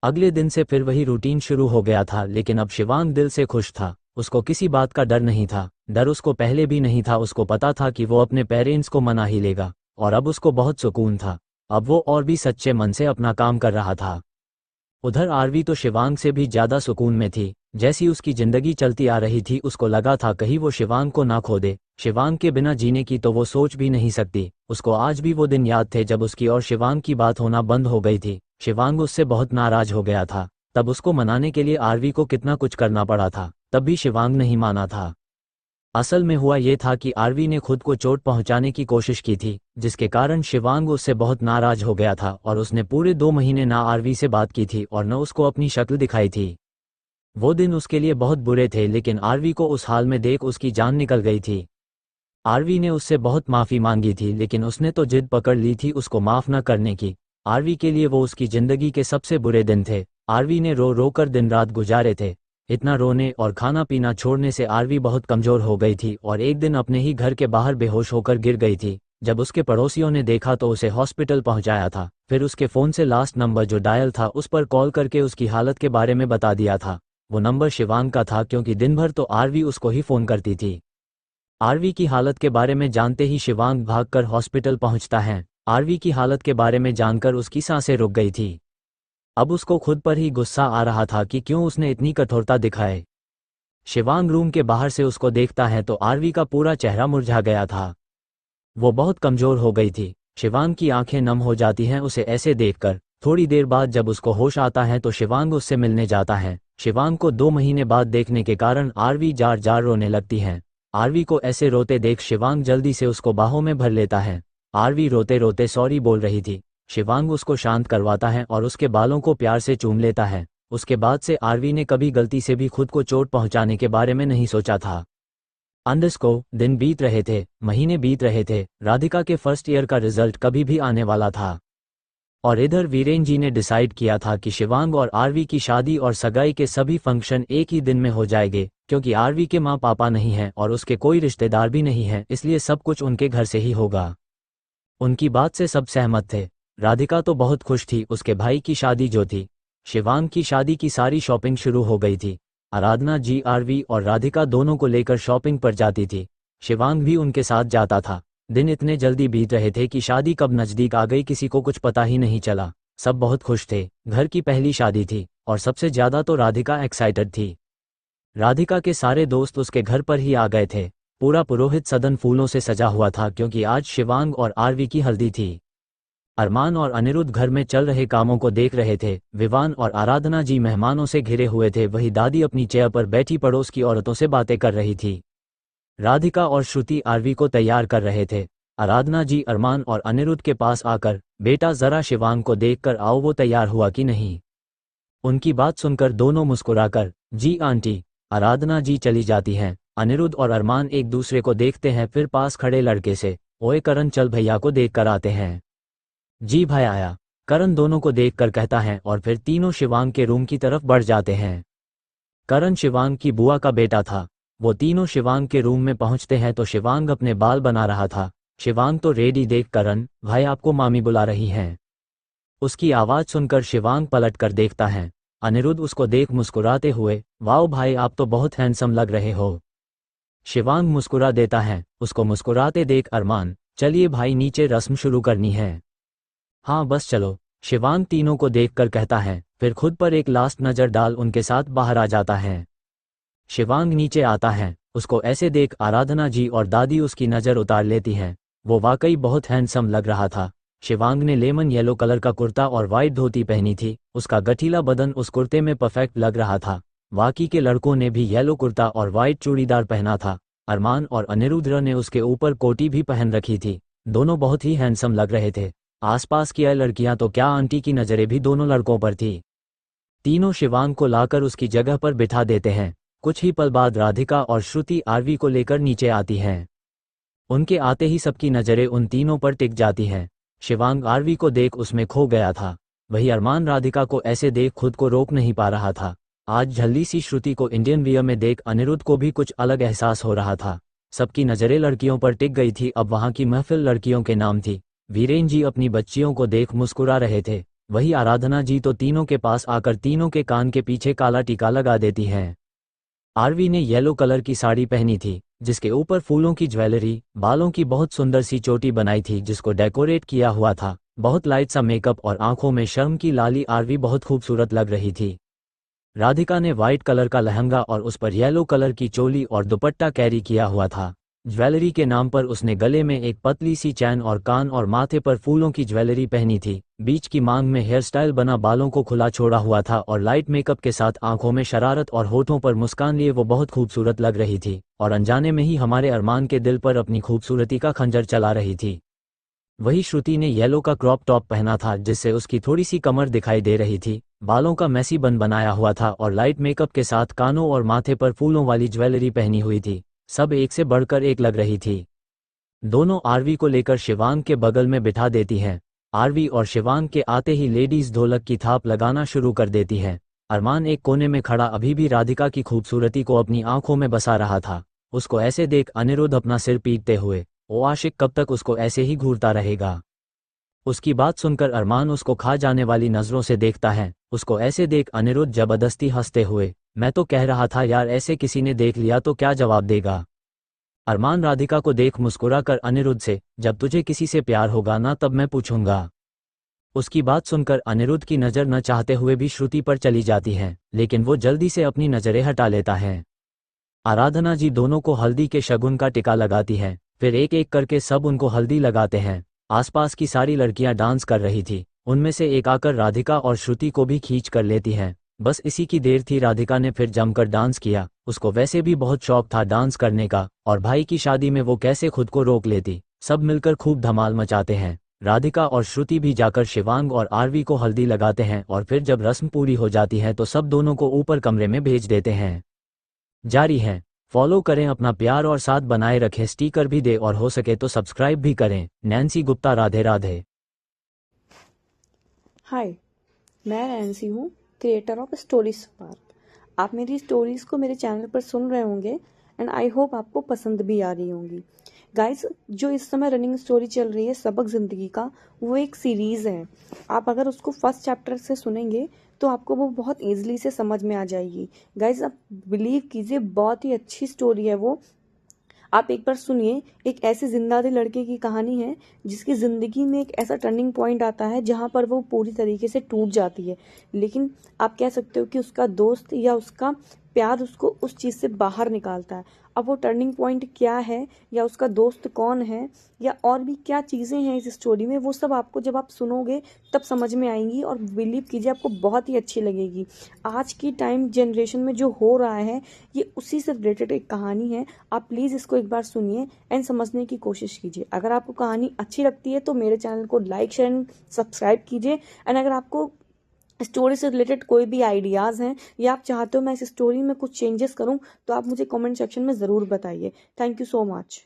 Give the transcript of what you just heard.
अगले दिन से फिर वही रूटीन शुरू हो गया था, लेकिन अब शिवांग दिल से खुश था। उसको किसी बात का डर नहीं था। डर उसको पहले भी नहीं था, उसको पता था कि वो अपने पेरेंट्स को मना ही लेगा, और अब उसको बहुत सुकून था। अब वो और भी सच्चे मन से अपना काम कर रहा था। उधर आरवी तो शिवांग से भी ज्यादा सुकून में थी। जैसी उसकी जिंदगी चलती आ रही थी, उसको लगा था कहीं वो शिवांग को ना खो दे। शिवांग के बिना जीने की तो वो सोच भी नहीं सकती। उसको आज भी वो दिन याद थे जब उसकी और शिवांग की बात होना बंद हो गई थी। शिवांग उससे बहुत नाराज हो गया था। तब उसको मनाने के लिए आरवी को कितना कुछ करना पड़ा था, तब भी शिवांग नहीं माना था। असल में हुआ ये था कि आरवी ने खुद को चोट पहुंचाने की कोशिश की थी, जिसके कारण शिवांग उससे बहुत नाराज हो गया था, और उसने पूरे 2 महीने ना आरवी से बात की थी और न उसको अपनी शक्ल दिखाई थी। वो दिन उसके लिए बहुत बुरे थे, लेकिन आरवी को उस हाल में देख उसकी जान निकल गई थी। आरवी ने उससे बहुत माफ़ी मांगी थी, लेकिन उसने तो जिद पकड़ ली थी उसको माफ़ न करने की। आरवी के लिए वो उसकी ज़िंदगी के सबसे बुरे दिन थे। आरवी ने रो रो कर दिन रात गुजारे थे। इतना रोने और खाना पीना छोड़ने से आरवी बहुत कमज़ोर हो गई थी, और एक दिन अपने ही घर के बाहर बेहोश होकर गिर गई थी। जब उसके पड़ोसियों ने देखा तो उसे हॉस्पिटल पहुंचाया था। फिर उसके फ़ोन से लास्ट नंबर जो डायल था उस पर कॉल करके उसकी हालत के बारे में बता दिया था। वो नंबर शिवांग का था, क्योंकि दिन भर तो आरवी उसको ही फ़ोन करती थी। आरवी की हालत के बारे में जानते ही शिवांग भागकर हॉस्पिटल पहुंचता है। आरवी की हालत के बारे में जानकर उसकी सांसें रुक गई थी। अब उसको खुद पर ही गुस्सा आ रहा था कि क्यों उसने इतनी कठोरता दिखाए। शिवांग रूम के बाहर से उसको देखता है तो आरवी का पूरा चेहरा मुरझा गया था। वो बहुत कमजोर हो गई थी। शिवांग की आंखें नम हो जाती हैं उसे ऐसे देखकर। थोड़ी देर बाद जब उसको होश आता है तो शिवांग उससे मिलने जाता है। शिवांग को 2 महीने बाद देखने के कारण आरवी जार जार रोने लगती है। आरवी को ऐसे रोते देख शिवांग जल्दी से उसको बाहों में भर लेता है। आरवी रोते रोते सॉरी बोल रही थी। शिवांग उसको शांत करवाता है और उसके बालों को प्यार से चूम लेता है। उसके बाद से आरवी ने कभी गलती से भी खुद को चोट पहुंचाने के बारे में नहीं सोचा था। दिन बीत रहे थे, महीने बीत रहे थे। राधिका के फर्स्ट ईयर का रिजल्ट कभी भी आने वाला था, और इधर वीरेन जी ने डिसाइड किया था कि शिवांग और आरवी की शादी और सगाई के सभी फंक्शन एक ही दिन में हो जाएंगे, क्योंकि आरवी के माँ पापा नहीं हैं और उसके कोई रिश्तेदार भी नहीं हैं, इसलिए सब कुछ उनके घर से ही होगा। उनकी बात से सब सहमत थे। राधिका तो बहुत खुश थी। उसके भाई की शादी जो थी, शिवांग की शादी की सारी शॉपिंग शुरू हो गई थी। आराधना जी आरवी और राधिका दोनों को लेकर शॉपिंग पर जाती थी। शिवांग भी उनके साथ जाता था। दिन इतने जल्दी बीत रहे थे कि शादी कब नजदीक आ गई किसी को कुछ पता ही नहीं चला। सब बहुत खुश थे। घर की पहली शादी थी, और सबसे ज्यादा तो राधिका एक्साइटेड थी। राधिका के सारे दोस्त उसके घर पर ही आ गए थे। पूरा पुरोहित सदन फूलों से सजा हुआ था, क्योंकि आज शिवांग और आरवी की हल्दी थी। अरमान और अनिरुद्ध घर में चल रहे कामों को देख रहे थे। विवान और आराधना जी मेहमानों से घिरे हुए थे। वही दादी अपनी चेयर पर बैठी पड़ोस की औरतों से बातें कर रही थी। राधिका और श्रुति आरवी को तैयार कर रहे थे। आराधना जी अरमान और अनिरुद्ध के पास आकर, बेटा जरा शिवांग को देखकर आओ, वो तैयार हुआ कि नहीं। उनकी बात सुनकर दोनों मुस्कुराकर, जी आंटी। आराधना जी चली जाती हैं। अनिरुद्ध और अरमान एक दूसरे को देखते हैं, फिर पास खड़े लड़के से, ओए करण चल भैया को देख कर आते हैं। जी भाई आया, करण दोनों को देखकर कहता है, और फिर तीनों शिवांग के रूम की तरफ बढ़ जाते हैं। करण शिवांग की बुआ का बेटा था। वो तीनों शिवांग के रूम में पहुंचते हैं तो शिवांग अपने बाल बना रहा था। शिवांग तो रेडी देख करण, भाई आपको मामी बुला रही हैं। उसकी आवाज सुनकर शिवांग पलट कर देखता है। अनिरुद्ध उसको देख मुस्कुराते हुए, वाओ भाई आप तो बहुत हैंडसम लग रहे हो। शिवांग मुस्कुरा देता है। उसको मुस्कुराते देख अरमान, चलिए भाई नीचे रस्म शुरू करनी है। हाँ बस चलो, शिवांग तीनों को देखकर कहता है, फिर खुद पर एक लास्ट नज़र डाल उनके साथ बाहर आ जाता है। शिवांग नीचे आता है। उसको ऐसे देख आराधना जी और दादी उसकी नज़र उतार लेती हैं। वो वाकई बहुत हैंडसम लग रहा था। शिवांग ने लेमन येलो कलर का कुर्ता और वाइट धोती पहनी थी। उसका गठीला बदन उस कुर्ते में परफेक्ट लग रहा था। बाकी के लड़कों ने भी येलो कुर्ता और वाइट चूड़ीदार पहना था। अरमान और अनिरुद्ध ने उसके ऊपर कोटी भी पहन रखी थी। दोनों बहुत ही हैंडसम लग रहे थे। आसपास की लड़कियां तो क्या, आंटी की नज़रें भी दोनों लड़कों पर थी। तीनों शिवांग को लाकर उसकी जगह पर बिठा देते हैं। कुछ ही पल बाद राधिका और श्रुति आरवी को लेकर नीचे आती हैं। उनके आते ही सबकी नज़रें उन तीनों पर टिक जाती हैं। शिवांग आरवी को देख उसमें खो गया था। वही अरमान राधिका को ऐसे देख खुद को रोक नहीं पा रहा था। आज झल्ली सी श्रुति को इंडियन वियर में देख अनिरुद्ध को भी कुछ अलग एहसास हो रहा था। सबकी नज़रें लड़कियों पर टिक गई थी। अब वहाँ की महफिल लड़कियों के नाम थी। वीरेन जी अपनी बच्चियों को देख मुस्कुरा रहे थे। वही आराधना जी तो तीनों के पास आकर तीनों के कान के पीछे काला टीका लगा देती हैं। आरवी ने येलो कलर की साड़ी पहनी थी जिसके ऊपर फूलों की ज्वेलरी, बालों की बहुत सुंदर सी चोटी बनाई थी जिसको डेकोरेट किया हुआ था, बहुत लाइट सा मेकअप और आंखों में शर्म की लाली। आरवी बहुत खूबसूरत लग रही थी। राधिका ने व्हाइट कलर का लहंगा और उस पर येलो कलर की चोली और दुपट्टा कैरी किया हुआ था। ज्वेलरी के नाम पर उसने गले में एक पतली सी चैन और कान और माथे पर फूलों की ज्वेलरी पहनी थी। बीच की मांग में हेयर स्टाइल बना, बालों को खुला छोड़ा हुआ था और लाइट मेकअप के साथ आंखों में शरारत और होठों पर मुस्कान लिए वो बहुत खूबसूरत लग रही थी और अनजाने में ही हमारे अरमान के दिल पर अपनी खूबसूरती का खंजर चला रही थी। वही श्रुति ने येलो का क्रॉप टॉप पहना था जिससे उसकी थोड़ी सी कमर दिखाई दे रही थी। बालों का मैसी बन बनाया हुआ था और लाइट मेकअप के साथ कानों और माथे पर फूलों वाली ज्वेलरी पहनी हुई थी। सब एक से बढ़कर एक लग रही थी। दोनों आरवी को लेकर शिवांग के बगल में बिठा देती हैं। आरवी और शिवांग के आते ही लेडीज ढोलक की थाप लगाना शुरू कर देती हैं। अरमान एक कोने में खड़ा अभी भी राधिका की खूबसूरती को अपनी आंखों में बसा रहा था। उसको ऐसे देख अनिरुद्ध अपना सिर पीटते हुए, ओ आशिक कब तक उसको ऐसे ही घूरता रहेगा। उसकी बात सुनकर अरमान उसको खा जाने वाली नजरों से देखता है। उसको ऐसे देख अनिरुद्ध जबरदस्ती हंसते हुए, मैं तो कह रहा था यार, ऐसे किसी ने देख लिया तो क्या जवाब देगा। अरमान राधिका को देख मुस्कुरा कर अनिरुद्ध से, जब तुझे किसी से प्यार होगा ना तब मैं पूछूंगा। उसकी बात सुनकर अनिरुद्ध की नज़र न चाहते हुए भी श्रुति पर चली जाती है, लेकिन वो जल्दी से अपनी नज़रें हटा लेता है। आराधना जी दोनों को हल्दी के शगुन का टिका लगाती है, फिर एक एक करके सब उनको हल्दी लगाते हैं। आसपास की सारी लड़कियां डांस कर रही थी, उनमें से एक आकर राधिका और श्रुति को भी खींच कर लेती है। बस इसी की देर थी, राधिका ने फिर जमकर डांस किया। उसको वैसे भी बहुत शौक था डांस करने का, और भाई की शादी में वो कैसे खुद को रोक लेती। सब मिलकर खूब धमाल मचाते हैं। राधिका और श्रुति भी जाकर शिवांग और आरवी को हल्दी लगाते हैं और फिर जब रस्म पूरी हो जाती है तो सब दोनों को ऊपर कमरे में भेज देते हैं। जारी है। फॉलो करें, अपना प्यार और साथ बनाए रखें, स्टिकर भी दे और हो सके तो सब्सक्राइब भी करें। नैन्सी गुप्ता, राधे राधे। हाय, मैं नैन्सी हूँ, क्रिएटर ऑफ स्टोरी स्पार्क। आप मेरी स्टोरीज को मेरे चैनल पर सुन रहे होंगे एंड आई होप आपको पसंद भी आ रही होंगी। गाइस, जो इस समय रनिंग स्टोरी चल रही है सबक ज़िंदगी का, वो एक सीरीज़ है। आप अगर उसको फर्स्ट चैप्टर से सुनेंगे तो आपको वो बहुत ईजिली से समझ में आ जाएगी। गाइस, आप बिलीव कीजिए, बहुत ही अच्छी स्टोरी है वो। आप एक बार सुनिए। एक ऐसे जिंदा दिल लड़के की कहानी है जिसकी ज़िंदगी में एक ऐसा टर्निंग पॉइंट आता है जहाँ पर वो पूरी तरीके से टूट जाती है, लेकिन आप कह सकते हो कि उसका दोस्त या उसका प्यार उसको उस चीज़ से बाहर निकालता है। अब वो टर्निंग पॉइंट क्या है, या उसका दोस्त कौन है, या और भी क्या चीज़ें हैं इस स्टोरी में, वो सब आपको जब आप सुनोगे तब समझ में आएंगी और बिलीव कीजिए आपको बहुत ही अच्छी लगेगी। आज की टाइम जनरेशन में जो हो रहा है ये उसी से रिलेटेड एक कहानी है। आप प्लीज़ इसको एक बार सुनिए एंड समझने की कोशिश कीजिए। अगर आपको कहानी अच्छी लगती है तो मेरे चैनल को लाइक, शेयर एंड सब्सक्राइब कीजिए। एंड अगर आपको स्टोरी से रिलेटेड कोई भी आइडियाज़ हैं या आप चाहते हो मैं इस स्टोरी में कुछ चेंजेस करूं तो आप मुझे कमेंट सेक्शन में ज़रूर बताइए। Thank you so much.